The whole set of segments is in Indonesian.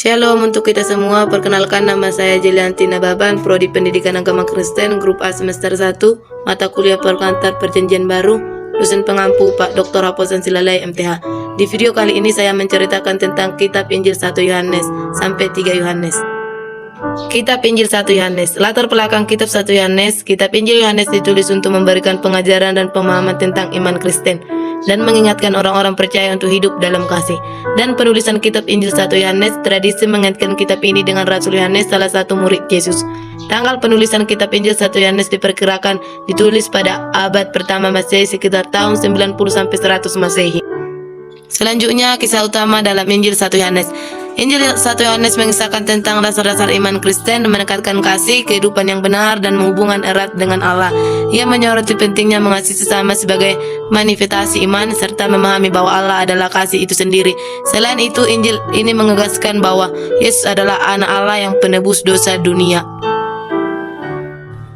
Shalom untuk kita semua, perkenalkan nama saya Jelianti Nababan, Prodi Pendidikan Agama Kristen, Grup A Semester 1, Mata Kuliah Perkantar Perjanjian Baru, dosen pengampu Pak Dr. Haposan Silalai MTH. Di video kali ini saya menceritakan tentang Kitab Injil 1 Yohanes sampai 3 Yohanes. Kitab Injil 1 Yohanes. Latar belakang Kitab 1 Yohanes. Kitab Injil Yohanes ditulis untuk memberikan pengajaran dan pemahaman tentang iman Kristen dan mengingatkan orang-orang percaya untuk hidup dalam kasih. Dan penulisan Kitab Injil 1 Yohanes, tradisi mengaitkan kitab ini dengan Rasul Yohanes, salah satu murid Yesus. Tanggal penulisan Kitab Injil 1 Yohanes diperkirakan ditulis pada abad pertama Masehi sekitar tahun 90 sampai 100 Masehi. Selanjutnya, kisah utama dalam Injil 1 Yohanes. Injil 1 Yohanes mengisahkan tentang dasar-dasar iman Kristen, menekankan kasih, kehidupan yang benar, dan hubungan erat dengan Allah. Ia menyoroti pentingnya mengasihi sesama sebagai manifestasi iman, serta memahami bahwa Allah adalah kasih itu sendiri. Selain itu, Injil ini menegaskan bahwa Yesus adalah anak Allah yang penebus dosa dunia.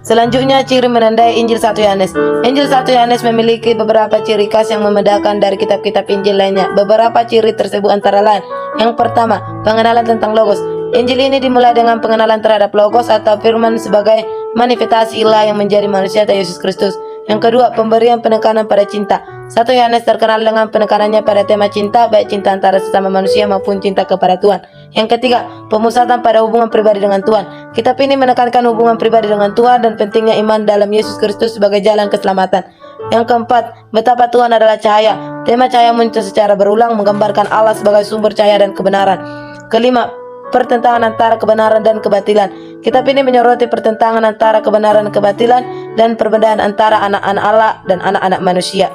Selanjutnya, ciri menandai Injil 1 Yohanes. Injil 1 Yohanes memiliki beberapa ciri khas yang membedakan dari kitab-kitab Injil lainnya. Beberapa ciri tersebut antara lain: yang pertama, pengenalan tentang Logos. Injil ini dimulai dengan pengenalan terhadap Logos atau firman sebagai manifestasi Allah yang menjadi manusia atau Yesus Kristus. Yang kedua, pemberian penekanan pada cinta. 1 Yohanes terkenal dengan penekanannya pada tema cinta, baik cinta antara sesama manusia maupun cinta kepada Tuhan. Yang ketiga, pemusatan pada hubungan pribadi dengan Tuhan. Kitab ini menekankan hubungan pribadi dengan Tuhan dan pentingnya iman dalam Yesus Kristus sebagai jalan keselamatan. Yang keempat, betapa Tuhan adalah cahaya. Tema cahaya muncul secara berulang menggambarkan Allah sebagai sumber cahaya dan kebenaran. Kelima, pertentangan antara kebenaran dan kebatilan. Kitab ini menyoroti pertentangan antara kebenaran dan kebatilan dan perbedaan antara anak-anak Allah dan anak-anak manusia.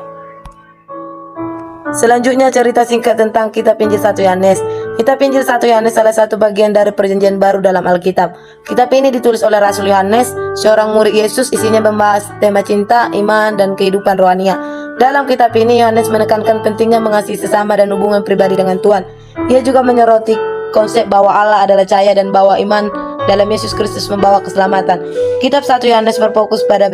Selanjutnya, cerita singkat tentang Kitab Injil 1 Yohanes. Kitab Injil 1 Yohanes salah satu bagian dari Perjanjian Baru dalam Alkitab. Kitab ini ditulis oleh Rasul Yohanes, seorang murid Yesus. Isinya membahas tema cinta, iman, dan kehidupan rohania. Dalam kitab ini, Yohanes menekankan pentingnya mengasihi sesama dan hubungan pribadi dengan Tuhan. Ia juga menyoroti konsep bahwa Allah adalah cahaya dan bahwa iman dalam Yesus Kristus membawa keselamatan. Kitab 1 Yohanes berfokus pada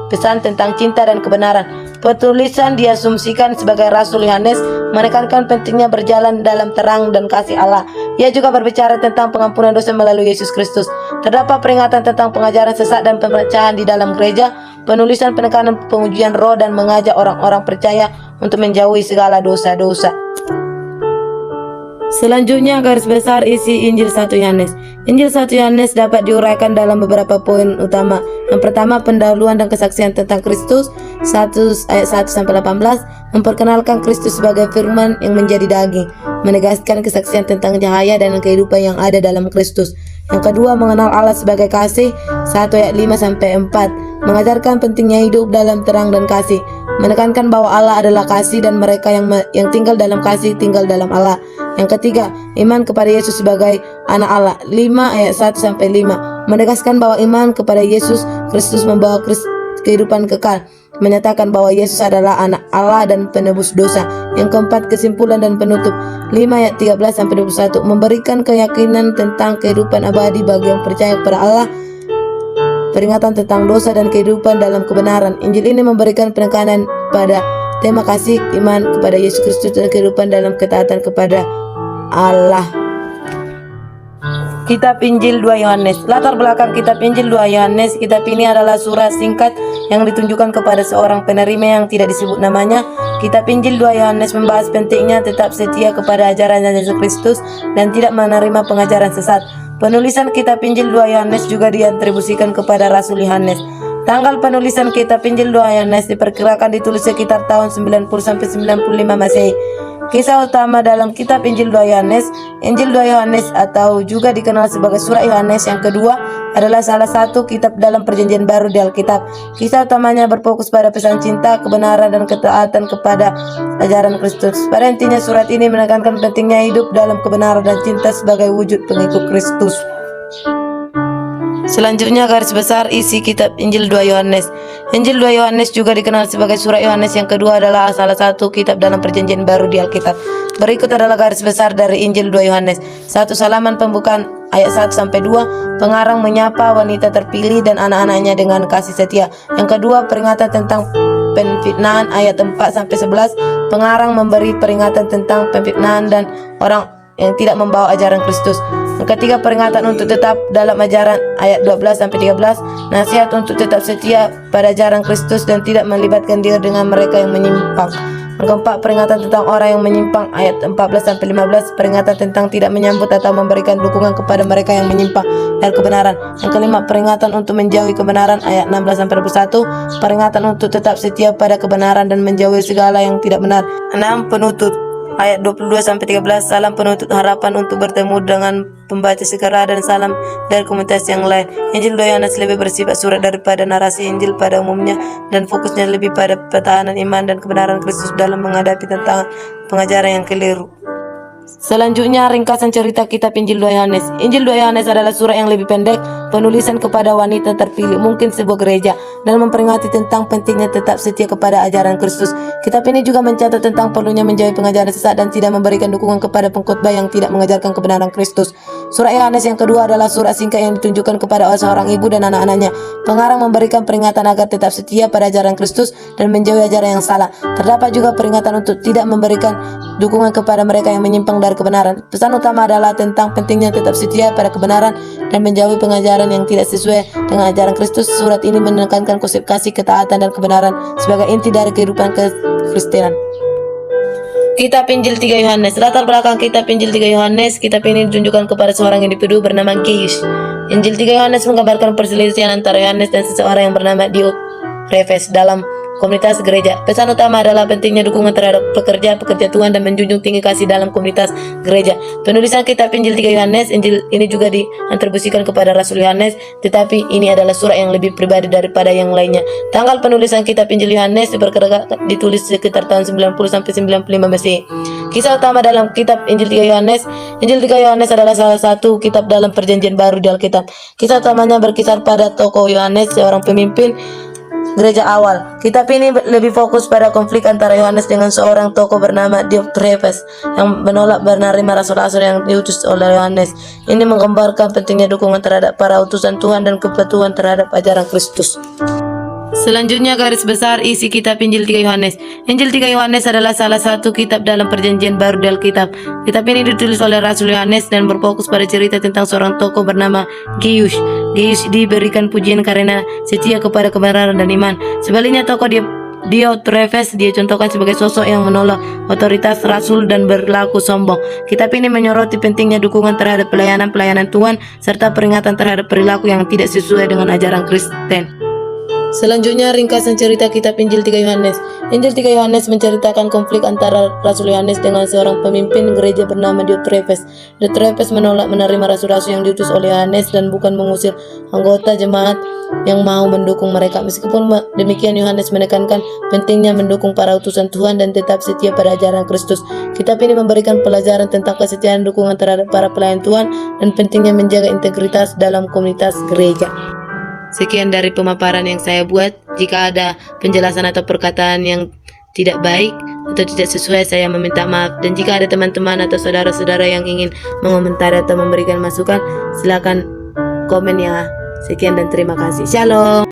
pesan tentang cinta dan kebenaran. Penulisan diasumsikan sebagai Rasul Yohanes menekankan pentingnya berjalan dalam terang dan kasih Allah. Ia juga berbicara tentang pengampunan dosa melalui Yesus Kristus. Terdapat peringatan tentang pengajaran sesat dan pemecahan di dalam gereja, penulisan penekanan pengujian roh, dan mengajak orang-orang percaya untuk menjauhi segala dosa-dosa. Selanjutnya, garis besar isi Injil 1 Yohanes. Injil 1 Yohanes dapat diuraikan dalam beberapa poin utama. Yang pertama, pendahuluan dan kesaksian tentang Kristus, 1 ayat 1 sampai 18, memperkenalkan Kristus sebagai firman yang menjadi daging, menegaskan kesaksian tentang cahaya dan kehidupan yang ada dalam Kristus. Yang kedua, mengenal Allah sebagai kasih, 1 ayat 5 sampai 4, mengajarkan pentingnya hidup dalam terang dan kasih, menekankan bahwa Allah adalah kasih dan mereka yang tinggal dalam kasih tinggal dalam Allah. Yang ketiga, iman kepada Yesus sebagai anak Allah, 5 ayat 1 sampai 5, menegaskan bahwa iman kepada Yesus Kristus membawa kehidupan kekal, menyatakan bahwa Yesus adalah anak Allah dan penebus dosa. Yang keempat, kesimpulan dan penutup, 5 ayat 13 sampai 21, memberikan keyakinan tentang kehidupan abadi bagi yang percaya kepada Allah, peringatan tentang dosa dan kehidupan dalam kebenaran. Injil ini memberikan penekanan pada tema kasih, iman kepada Yesus Kristus, dan kehidupan dalam ketaatan kepada Allah. Kitab Injil 2 Yohanes. Latar belakang Kitab Injil 2 Yohanes. Kitab ini adalah surat singkat yang ditunjukkan kepada seorang penerima yang tidak disebut namanya. Kitab Injil 2 Yohanes membahas pentingnya tetap setia kepada ajaran Yesus Kristus dan tidak menerima pengajaran sesat. Penulisan Kitab Injil 2 Yohanes juga diatribusikan kepada Rasul Yohanes. Tanggal penulisan Kitab Injil 2 Yohanes diperkirakan ditulis sekitar tahun 90 sampai 95 Masehi. Kisah utama dalam Kitab Injil 2 Yohanes. Injil 2 Yohanes atau juga dikenal sebagai Surat Yohanes yang kedua adalah salah satu kitab dalam Perjanjian Baru di Alkitab. Kisah utamanya berfokus pada pesan cinta, kebenaran, dan ketaatan kepada ajaran Kristus. Pada intinya, surat ini menekankan pentingnya hidup dalam kebenaran dan cinta sebagai wujud pengikut Kristus. Selanjutnya, garis besar isi Kitab Injil 2 Yohanes. Injil 2 Yohanes juga dikenal sebagai Surat Yohanes yang kedua adalah salah satu kitab dalam Perjanjian Baru di Alkitab. Berikut adalah garis besar dari Injil 2 Yohanes. 1. Salaman pembukaan ayat 1 sampai 2, pengarang menyapa wanita terpilih dan anak-anaknya dengan kasih setia. Yang kedua, peringatan tentang penfitnahan ayat 4 sampai 11, pengarang memberi peringatan tentang penfitnahan dan orang yang tidak membawa ajaran Kristus. Yang ketiga, peringatan untuk tetap dalam ajaran ayat 12-13, nasihat untuk tetap setia pada ajaran Kristus dan tidak melibatkan diri dengan mereka yang menyimpang. Yang keempat, peringatan tentang orang yang menyimpang ayat 14-15, peringatan tentang tidak menyambut atau memberikan dukungan kepada mereka yang menyimpang dari kebenaran. Yang kelima, peringatan untuk menjauhi kebenaran ayat 16-21, peringatan untuk tetap setia pada kebenaran dan menjauhi segala yang tidak benar. 6, penutup ayat 22-13, salam penutup harapan untuk bertemu dengan pembaca segera dan salam dari komunitas yang lain. Injil 2 Yohanes lebih bersifat surat daripada narasi Injil pada umumnya dan fokusnya lebih pada pertahanan iman dan kebenaran Kristus dalam menghadapi tantangan pengajaran yang keliru. Selanjutnya, ringkasan cerita kitab Injil 2 Yohanes. Injil 2 Yohanes adalah surat yang lebih pendek, penulisan kepada wanita terpilih, mungkin sebuah gereja, dan memperingati tentang pentingnya tetap setia kepada ajaran Kristus. Kitab ini juga mencatat tentang perlunya menjauhi pengajaran sesat dan tidak memberikan dukungan kepada pengkhotbah yang tidak mengajarkan kebenaran Kristus. Surat Yohanes yang kedua adalah surat singkat yang ditunjukkan kepada seorang ibu dan anak-anaknya. Pengarang memberikan peringatan agar tetap setia pada ajaran Kristus dan menjauhi ajaran yang salah. Terdapat juga peringatan untuk tidak memberikan dukungan kepada mereka yang menyimpang dari kebenaran. Pesan utama adalah tentang pentingnya tetap setia pada kebenaran dan menjauhi pengajaran yang tidak sesuai dengan ajaran Kristus. Surat ini menekankan konsep kasih, ketaatan, dan kebenaran sebagai inti dari kehidupan kekristenan. Kitab Injil 3 Yohanes. Latar belakang kitab Injil 3 Yohanes. Kitab ini ditunjukkan kepada seorang individu bernama Gaius. Injil 3 Yohanes menggambarkan perselisihan antara Yohanes dan seseorang yang bernama Diotrephes dalam komunitas gereja. Pesan utama adalah pentingnya dukungan terhadap pekerja Tuhan dan menjunjung tinggi kasih dalam komunitas gereja. Penulisan kitab Injil 3 Yohanes, Injil ini juga diatribusikan kepada Rasul Yohanes, tetapi ini adalah surat yang lebih pribadi daripada yang lainnya. Tanggal penulisan kitab Injil Yohanes diperkirakan ditulis sekitar tahun 90-95 Masehi. Kisah utama dalam kitab Injil 3 Yohanes. Injil 3 Yohanes adalah salah satu kitab dalam Perjanjian Baru di Alkitab. Kisah utamanya berkisar pada tokoh Yohanes, seorang pemimpin gereja awal. Kitab ini lebih fokus pada konflik antara Yohanes dengan seorang tokoh bernama Diotrephes yang menolak menerima rasul-rasul yang diutus oleh Yohanes. Ini menggambarkan pentingnya dukungan terhadap para utusan Tuhan dan kepatuhan terhadap ajaran Kristus. Selanjutnya, garis besar isi kitab Injil 3 Yohanes. Injil 3 Yohanes adalah salah satu kitab dalam Perjanjian Baru di Alkitab. Kitab ini ditulis oleh Rasul Yohanes dan berfokus pada cerita tentang seorang tokoh bernama Gaius. Gaius diberikan pujian karena setia kepada kebenaran dan iman. Sebaliknya, tokoh Diotrephes dicontohkan sebagai sosok yang menolak otoritas rasul dan berlaku sombong. Kitab ini menyoroti pentingnya dukungan terhadap pelayanan Tuhan serta peringatan terhadap perilaku yang tidak sesuai dengan ajaran Kristen. Selanjutnya, ringkasan cerita kitab Injil 3 Yohanes. Injil 3 Yohanes menceritakan konflik antara Rasul Yohanes dengan seorang pemimpin gereja bernama Diotrephes. Diotrephes menolak menerima rasul-rasul yang diutus oleh Yohanes dan bukan mengusir anggota jemaat yang mau mendukung mereka. Meskipun demikian, Yohanes menekankan pentingnya mendukung para utusan Tuhan dan tetap setia pada ajaran Kristus. Kitab ini memberikan pelajaran tentang kesetiaan dukungan terhadap para pelayan Tuhan dan pentingnya menjaga integritas dalam komunitas gereja. Sekian dari pemaparan yang saya buat. Jika ada penjelasan atau perkataan yang tidak baik atau tidak sesuai, saya meminta maaf. Dan jika ada teman-teman atau saudara-saudara yang ingin mengomentari atau memberikan masukan, silakan komen ya. Sekian dan terima kasih. Shalom.